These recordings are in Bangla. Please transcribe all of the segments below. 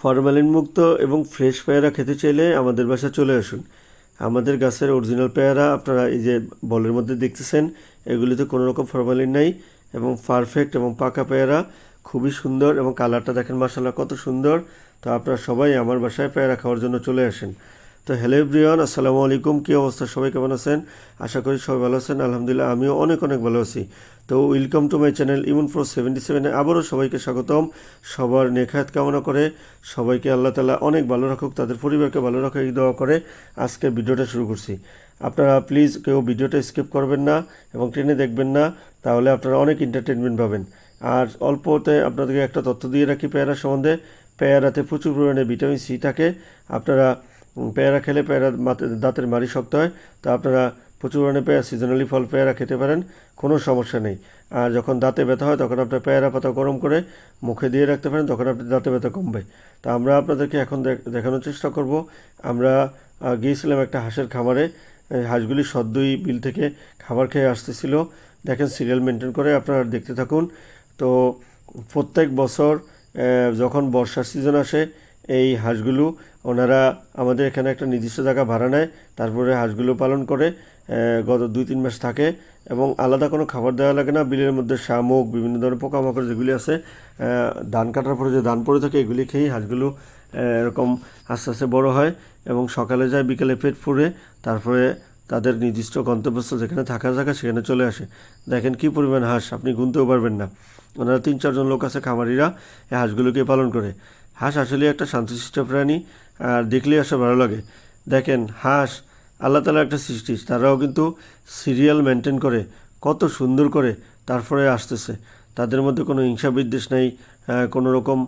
ফরমালিন মুক্ত এবং ফ্রেশ পেয়ারা খেতে চাইলে আমাদের বাসায় চলে আসুন। আমাদের গাছের অরিজিনাল পেয়ারা আপনারা এই যে বলের মধ্যে দেখতেছেন, এগুলিতে কোনো রকম ফরমালিন নাই এবং পারফেক্ট এবং পাকা পেয়ারা, খুবই সুন্দর এবং কালারটা দেখেন মাশাআল্লাহ কত সুন্দর। তো আপনারা সবাই আমার বাসায় পেয়ারা খাওয়ার জন্য চলে আসেন। তো হ্যালো এভরিওয়ান, আসসালামু আলাইকুম। কী অবস্থা, সবাই কেমন আছেন? আশা করি সবাই ভালো আছেন। আলহামদুলিল্লাহ আমিও অনেক ভালো আছি। তো welcome to my channel Emon pro 77-এ আবারও সবাইকে স্বাগতম। সবার নেখায়াত কামনা করে সবাইকে আল্লাহ তাআলা অনেক ভালো রাখুক, তাদের পরিবারকে ভালো রাখুক এই দোয়া করে আজকে ভিডিওটা শুরু করছি। আপনারা প্লিজ কেউ ভিডিওটা স্কিপ করবেন না এবং টেনে দেখবেন না, তাহলে আপনারা অনেক এন্টারটেনমেন্ট পাবেন। আর অল্পতে আপনাদেরকে একটা তথ্য দিয়ে রাখি পেয়ারা সম্বন্ধে। পেয়ারাতে প্রচুর পরিমাণে ভিটামিন সি থাকে। আপনারা পেয়ারা খেলে পেয়ারা দাঁতের মাড়ি শক্ত হয়। তো আপনারা প্রচুর পরিমাণে সিজনালি ফল পেয়ারা খেতে পারেন, কোনো সমস্যা নেই। আর যখন দাঁতে ব্যথা হয় তখন আপনার পেয়ারা পাতা গরম করে মুখে দিয়ে রাখতে পারেন, তখন আপনার দাঁতে ব্যথা কমবে। তা আমরা আপনাদেরকে এখন দেখানোর চেষ্টা করব। আমরা গিয়েছিলাম একটা হাঁসের খামারে। হাঁসগুলি সদ্যই বিল থেকে খাবার খেয়ে আসতেছিল। দেখেন সিরিয়াল মেনটেন করে, আপনারা দেখতে থাকুন। তো প্রত্যেক বছর যখন বর্ষার সিজন আসে এই হাঁসগুলো ওনারা আমাদের এখানে একটা নির্দিষ্ট জায়গা ভাড়া নেয়, তারপরে হাঁসগুলো পালন করে গত 2-3 মাস থাকে এবং আলাদা কোনো খাবার দেওয়া লাগে না। বিলের মধ্যে শামুক, বিভিন্ন ধরনের পোকামাকড় যেগুলি আছে, ধান কাটার পরে যে ধান পড়ে থাকে এগুলি খেয়েই হাঁসগুলো এরকম আস্তে আস্তে বড় হয় এবং সকালে যায়, বিকেলে পেট ফুরে, তারপরে তাদের নির্দিষ্ট গন্তব্যস্থল যেখানে থাকার জায়গা সেখানে চলে আসে। দেখেন কী পরিমাণ হাঁস, আপনি গুনতেও পারবেন না। ওনারা 3-4 জন লোক আছে খামারিরা এই হাঁসগুলোকে পালন করে। হাঁস আসলে একটা শান্তশিষ্ট প্রাণী, আর দেখলেই আসলে ভালো লাগে। দেখেন হাঁস আল্লাহ তাআলা একটা সৃষ্টি, তারাও কিন্তু সিরিয়াল মেনটেন করে কত সুন্দর করে তারপরে আসতেছে। তাদের মধ্যে কোনো হিংসা বিদ্বেষ নেই, কোনো রকম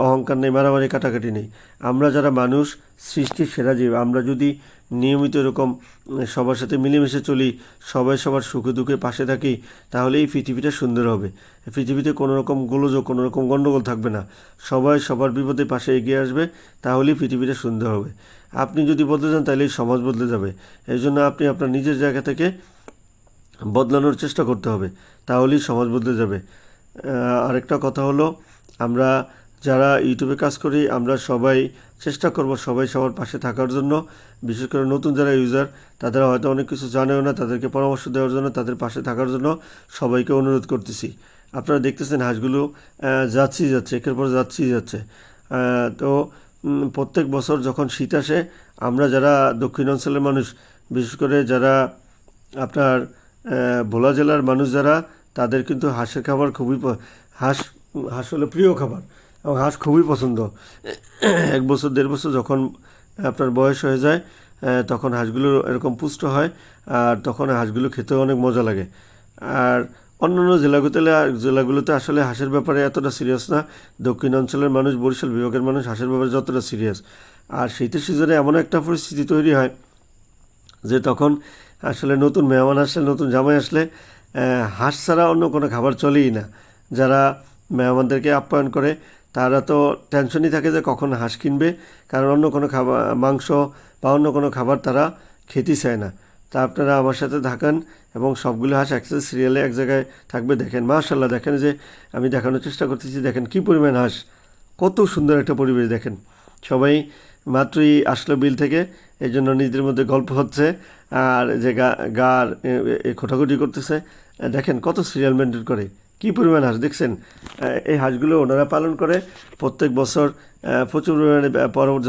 অহংকার নেই, মারামারি কাটাকাটি নেই। আমরা যারা মানুষ, সৃষ্টির সেরা জীব, আমরা যদি নিয়মিত এরকম সবার সাথে মিলেমিশে চলি, সবাই সবার সুখে দুঃখে পাশে থাকি, তাহলে এই পৃথিবীটা সুন্দর হবে। পৃথিবীতে কোনো রকম গোলযোগ, কোনো রকম গণ্ডগোল থাকবে না। সবাই সবার বিপদে পাশে এগিয়ে আসবে, তাহলেই পৃথিবীটা সুন্দর হবে। আপনি যদি বদলে যান তাহলে এই সমাজ বদলে যাবে। এই জন্য আপনি আপনার নিজের জায়গা থেকে বদলানোর চেষ্টা করতে হবে, তাহলেই সমাজ বদলে যাবে। আরেকটা কথা হলো, আমরা যারা ইউটিউবে কাজ করি আমরা সবাই চেষ্টা করব সবাই সবার পাশে থাকার জন্য। বিশেষ করে নতুন যারা ইউজার, তারা হয়তো অনেক কিছু জানেও না, তাদেরকে পরামর্শ দেওয়ার জন্য, তাদের পাশে থাকার জন্য সবাইকে অনুরোধ করতেছি। আপনারা দেখতেছেন হাঁসগুলো যাচ্ছে, একের পর যাচ্ছে। তো প্রত্যেক বছর যখন শীত আসে, আমরা যারা দক্ষিণ অঞ্চলের মানুষ, বিশেষ করে যারা আপনার ভোলা জেলার মানুষ যারা, তাদের কিন্তু হাঁসের খাবার খুবই হাঁস হলো প্রিয় খাবার এবং হাঁস খুবই পছন্দ। 1 বছর 1.5 বছর যখন আপনার বয়স হয়ে যায়, তখন হাঁসগুলো এরকম পুষ্ট হয়, আর তখন হাঁসগুলো খেতেও অনেক মজা লাগে। আর অন্যান্য জেলাগুলোতে আসলে হাঁসের ব্যাপারে এতটা সিরিয়াস না। দক্ষিণ অঞ্চলের মানুষ, বরিশাল বিভাগের মানুষ হাঁসের ব্যাপারে যতটা সিরিয়াস। আর শীতের সিজনে এমন একটা পরিস্থিতি তৈরি হয় যে তখন আসলে নতুন মেহমান আসলে, নতুন জামাই আসলে হাঁস ছাড়া অন্য কোনো খাবার চলেই না। যারা মেহমানদেরকে আপ্যায়ন করে তারা তো টেনশনই থাকে যে কখন হাঁস কিনবে, কারণ অন্য কোনো খাবার, মাংস বা অন্য কোনো খাবার তারা খেতেই চায় না। তা আপনারা আমার সাথে থাকেন এবং সবগুলো হাঁস একসাথে সিরিয়ালে এক জায়গায় থাকবে। দেখেন মাশাআল্লাহ, দেখেন যে আমি দেখানোর চেষ্টা করতেছি, দেখেন কী পরিমাণ হাঁস, কত সুন্দর একটা পরিবেশ। দেখেন সবাই মাত্রই আসলো বিল থেকে, এই জন্য নিজেদের মধ্যে গল্প হচ্ছে আর যে গার খোটাখুটি করতেছে। দেখেন কত সিরিয়াল মেনটেন করে, কী পরিমাণ হাঁস দেখছেন। এই হাঁসগুলো ওনারা পালন করে প্রত্যেক বছর প্রচুর পরিমাণে,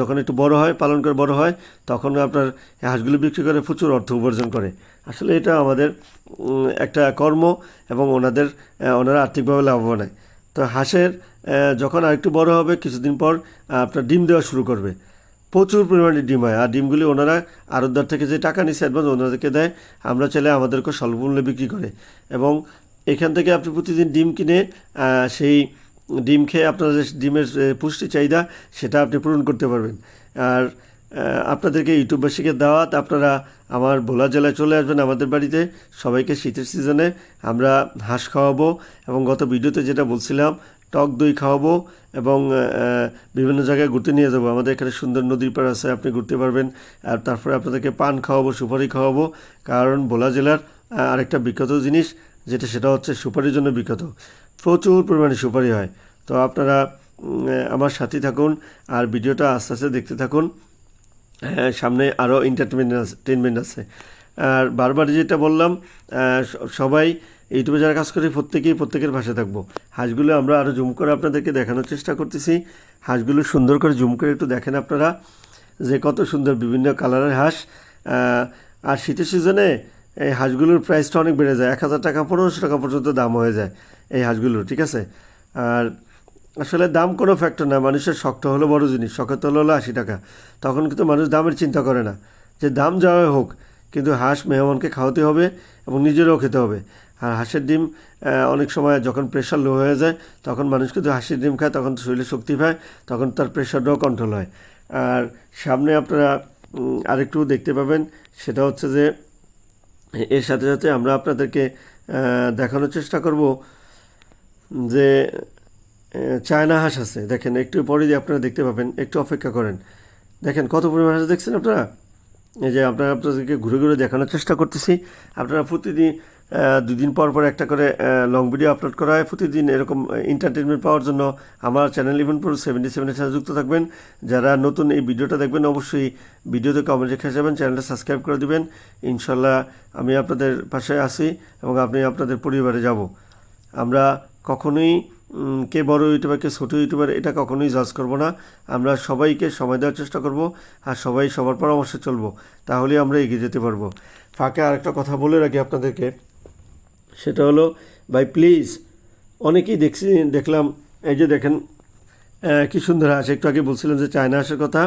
যখন একটু বড় হয়, পালন করে বড় হয়, তখন আপনার হাঁসগুলো বিক্রি করে প্রচুর অর্থ উপার্জন করে। আসলে এটা আমাদের একটা কর্ম এবং ওনারা আর্থিকভাবে লাভবান হয়। তো হাঁসের যখন আরেকটু বড় হবে, কিছুদিন পর আপনার ডিম দেওয়া শুরু করবে। প্রচুর পরিমাণে ডিম হয়, আর ডিমগুলি ওনারা আড়তদার থেকে যে টাকা নিচ্ছে অ্যাডভান্স, ওনাদেরকে দেয়। আমরা চাইলে আমাদেরকে স্বল্প মূল্যে বিক্রি করে এবং এখান থেকে আপনি প্রতিদিন ডিম কিনে সেই ডিম খেয়ে আপনার যে ডিমের পুষ্টি চাহিদা সেটা আপনি পূরণ করতে পারবেন। আর আপনাদেরকে ইউটিউববাসীকে দাওয়াত, আপনারা আমার ভোলা জেলায় চলে আসবেন আমাদের বাড়িতে। সবাইকে শীতের সিজনে আমরা হাঁস খাওয়াবো এবং গত ভিডিওতে যেটা বলছিলাম, টক দই খাওয়াবো এবং বিভিন্ন জায়গায় ঘুরতে নিয়ে যাবো। আমাদের এখানে সুন্দর নদীর পাড় আছে, আপনি ঘুরতে পারবেন। আর তারপরে আপনাদেরকে পান খাওয়াবো, সুপারি খাওয়াবো, কারণ ভোলা জেলার আরেকটা বিখ্যাত জিনিস সেটা হচ্ছে সুপারির জন্য বিখ্যাত। প্রচুর পরিমাণে সুপারি হয়। তো আপনারা আমার সাথে থাকুন আর ভিডিওটা আস্তে আস্তে দেখতে থাকুন। সামনে আরও এন্টারটেনমেন্ট আছে। আর বারবার যেটা বললাম, সবাই ইউটিউবে যারা কাজ করে প্রত্যেকের ভাষা থাকবো। হাঁসগুলো আমরা আরও জুম করে আপনাদেরকে দেখানোর চেষ্টা করতেছি। হাঁসগুলো সুন্দর করে জুম করে একটু দেখেন আপনারা যে কত সুন্দর বিভিন্ন কালারের হাঁস। আর শীতের সিজনে এই হাঁসগুলোর প্রাইসটা অনেক বেড়ে যায়, 1000 টাকা 1500 টাকা পর্যন্ত দাম হয়ে যায় এই হাঁসগুলোর, ঠিক আছে। আর আসলে দাম কোনো ফ্যাক্টর না, মানুষের শখটা হলো বড় জিনিস, শখের তো হলো 80 টাকা। তখন কিন্তু মানুষ দামের চিন্তা করে না, যে দাম যাওয়া হোক, কিন্তু হাঁস মেহমানকে খাওয়াতে হবে এবং নিজেরও খেতে হবে। আর হাঁসের ডিম অনেক সময় যখন প্রেশার লো হয়ে যায় তখন মানুষ কিন্তু হাঁসের ডিম খায়, তখন শরীরে শক্তি পায়, তখন তার প্রেশারটাও কন্ট্রোল হয়। আর সামনে আপনারা আরেকটু দেখতে পাবেন, সেটা হচ্ছে যে এর সাথে সাথে আমরা আপনাদেরকে দেখানোর চেষ্টা করব যে চায়না হাঁস আছে। দেখেন একটু পরে দিয়ে আপনারা দেখতে পাবেন, একটু অপেক্ষা করেন। দেখেন কত পরিমাণ হাঁস দেখছেন আপনারা। এই যে আপনাদেরকে ঘুরে ঘুরে দেখানোর চেষ্টা করতেছি। আপনারা প্রতিদিন 2 দিন পর পর একটা করে লং ভিডিও আপলোড করা হয় প্রতিদিন। এরকম এন্টারটেনমেন্ট পাওয়ার জন্য আমার চ্যানেল ইভেন্টপুর 77-এর সাথে যুক্ত থাকবেন। যারা নতুন এই ভিডিওটা দেখবেন অবশ্যই ভিডিওতে কমেন্ট রেখে যাবেন, চ্যানেলটা সাবস্ক্রাইব করে দিবেন। ইনশাল্লাহ আমি আপনাদের পাশে আছি এবং আপনি আপনাদের পরিবারে যাব। আমরা কখনোই কে বড় ইউটিউবার কে ছোটো ইউটিউবার এটা কখনোই জাজ করব না। আমরা সবাইকে সময় দেওয়ার চেষ্টা করব আর সবাই সবার পরামর্শে চলবো, তাহলেই আমরা এগিয়ে যেতে পারবো। ফাঁকে আরেকটা কথা বলে রাখি আপনাদেরকে, সেটা হলো ভাই প্লিজ, অনেকেই দেখলাম এই যে দেখেন কি সুন্দর হাঁস। একটু আগে বলছিলাম যে চায়না হাঁসের কথা,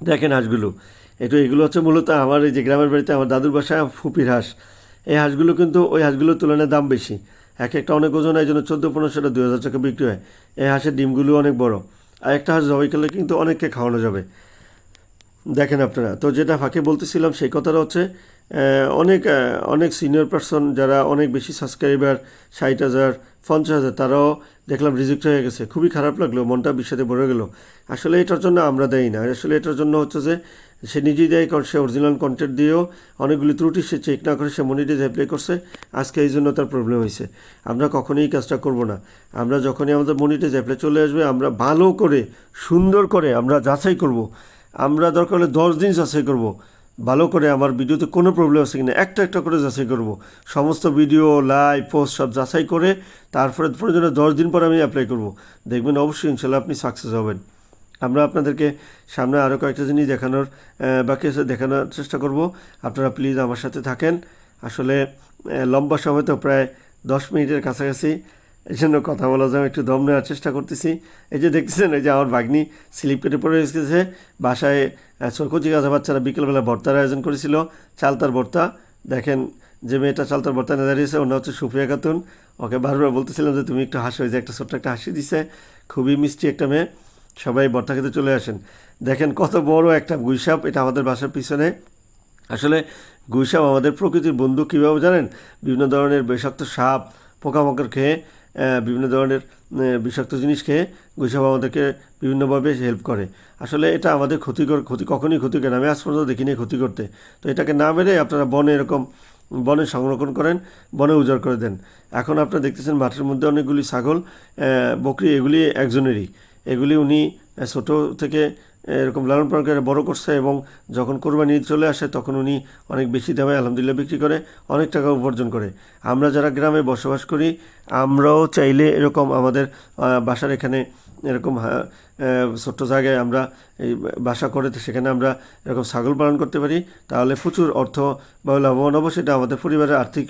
দেখেন হাঁসগুলো এগুলো হচ্ছে মূলত আমার এই যে গ্রামের বাড়িতে আমার দাদুর বাসায় ফুপির হাঁস। এই হাঁসগুলো কিন্তু ওই হাঁসগুলোর তুলনায় দাম বেশি, একটা অনেক ওজন, এই জন্য 1400-1500 2000 টাকা বিক্রি হয়। এই হাঁসের ডিমগুলো অনেক বড়, আর একটা হাঁস জবাই করলে কিন্তু অনেককে খাওয়ানো যাবে। দেখেন আপনারা, তো যেটা ফাঁকে বলতেছিলাম সেই কথাটা হচ্ছে অনেক সিনিয়র পারসন যারা অনেক বেশি সাবস্ক্রাইবার 60,000 50,000 তারাও দেখলাম রিজেক্ট হয়ে গেছে। খুবই খারাপ লাগলো, মনটা বিষাদে ভরে গেল। আসলে এটার জন্য আমরা দেই না, আসলে এটার জন্য হচ্ছে যে সে নিজেই দেয়, কারণ সে অরিজিনাল কন্টেন্ট দিয়েও অনেকগুলি ত্রুটি সে চেক না করে সে মনিটাইজ অ্যাপ্লাই করছে, আজকে এই জন্য তার প্রবলেম হয়েছে। আমরা কখনোই কাজটা করব না। আমরা যখনই আমাদের মনিটাইজ অ্যাপ্লাই চলে আসবে, আমরা ভালো করে সুন্দর করে আমরা যাচাই করব। আমরা দরকার হলে 10 দিন যাচাই করব ভালো করে, আমার ভিডিওতে কোনো প্রবলেম আছে কিনা একটা করে যাচাই করব। সমস্ত ভিডিও লাইভ পোস্ট সব যাচাই করে তারপরে প্রয়োজনে 10 দিন পর আমি অ্যাপ্লাই করব। দেখবেন অবশ্যই ইনশাল্লাহ আপনি সাকসেস হবেন। আমরা আপনাদেরকে সামনে আরও কয়েকটা জিনিস বাকি আছে, দেখানোর চেষ্টা করব। আপনারা প্লিজ আমার সাথে থাকেন। আসলে লম্বা সময় তো প্রায় 10 মিনিটের কাছাকাছি, এই জন্য কথা বলা যায়, একটু দম নেওয়ার চেষ্টা করতেছি। এই যে দেখতেছেন, এই যে আমার ভাগ্নি স্লিপ কেটে পড়ে গেছে বাসায়। কচি গাছা বাচ্চারা বিকেলবেলা ভর্তার আয়োজন করেছিল, চালতার ভর্তা। দেখেন যে মেয়েটা চালতার ভর্তা নিয়ে দাঁড়িয়েছে, ওর নাম হচ্ছে সুফিয়া খাতুন। ওকে বারবার বলতেছিলাম যে তুমি একটু হাসো, যে একটা ছোট্ট একটা হাসি দিছে, খুবই মিষ্টি একটা মেয়ে। সবাই ভর্তা খেতে চলে আসেন। দেখেন কত বড় একটা গুইসাপ, এটা আমাদের বাসার পিছনে। আসলে গুইসাপ আমাদের প্রকৃতির বন্ধু, কীভাবে জানেন? বিভিন্ন ধরনের বিষাক্ত সাপ পোকামাকড় খেয়ে, বিভিন্ন ধরনের বিষাক্ত জিনিস খেয়ে গুইসাপ আমাদেরকে বিভিন্নভাবে হেল্প করে। আসলে এটা আমাদের ক্ষতি কখনই ক্ষতি করে না, আমি আজ পর্যন্ত দেখিনি ক্ষতি করতে। তো এটাকে না মেরে আপনারা বনে সংরক্ষণ করেন, বনে উজাড় করে দেন। এখন আপনারা দেখতেছেন মাঠের মধ্যে অনেকগুলি ছাগল, বকরি, এগুলি একজনেরই। এগুলি উনি ছোটো থেকে এরকম লালন পালন করে বড়ো করছে, এবং যখন কোরবানি ঈদ চলে আসে তখন উনি অনেক বেশি দামে আলহামদুলিল্লাহ বিক্রি করে, অনেক টাকা উপার্জন করে। আমরা যারা গ্রামে বসবাস করি, আমরাও চাইলে এরকম আমাদের বাসার এখানে এরকম ছোট্ট জায়গায় আমরা এই বাসা করে, সেখানে আমরা এরকম ছাগল পালন করতে পারি, তাহলে প্রচুর অর্থ বা লাভবান হবো। সেটা আমাদের পরিবারের আর্থিক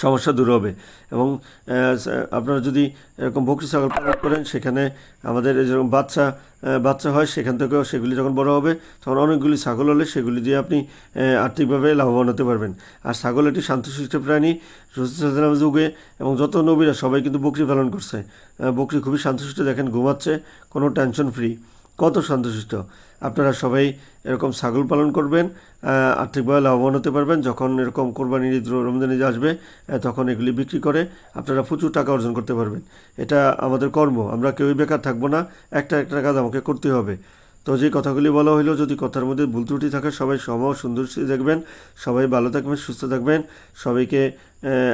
সমস্যা দূর হবে। এবং আপনারা যদি এরকম বকরি ছাগল পালন করেন, সেখানে আমাদের যেরকম বাচ্চা হয়, সেখান থেকেও সেগুলি যখন বড় হবে তখন অনেকগুলি ছাগল হলে সেগুলি দিয়ে আপনি আর্থিকভাবে লাভবান হতে পারবেন। আর ছাগল একটি শান্তশিষ্ট প্রাণী। রাসূলুল্লাহ যুগে এবং যত নবীরা সবাই কিন্তু বকরি পালন করছে। বকরি খুবই শান্তশিষ্ট, দেখেন ঘুমাচ্ছে, কোনো টেনশন ফ্রি, কত শান্তশিষ্ট। আপনারা সবাই এরকম ছাগল পালন করবেন, আর্থিকভাবে লাভবান হতে পারবেন। যখন এরকম কোরবানির ঈদ রমজান ঈদ আসবে তখন এগুলি বিক্রি করে আপনারা প্রচুর টাকা অর্জন করতে পারবেন। এটা আমাদের কর্ম, আমরা কেউই বেকার থাকবো না, একটা কাজ আমাকে করতে হবে। তো যে কথাগুলি বলা হইলো, যদি কথার মধ্যে ভুল ত্রুটি থাকে সবাই সুন্দর দেখবেন। সবাই ভালো থাকবেন, সুস্থ থাকবেন। সবাইকে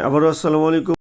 আবারও আসসালামু আলাইকুম।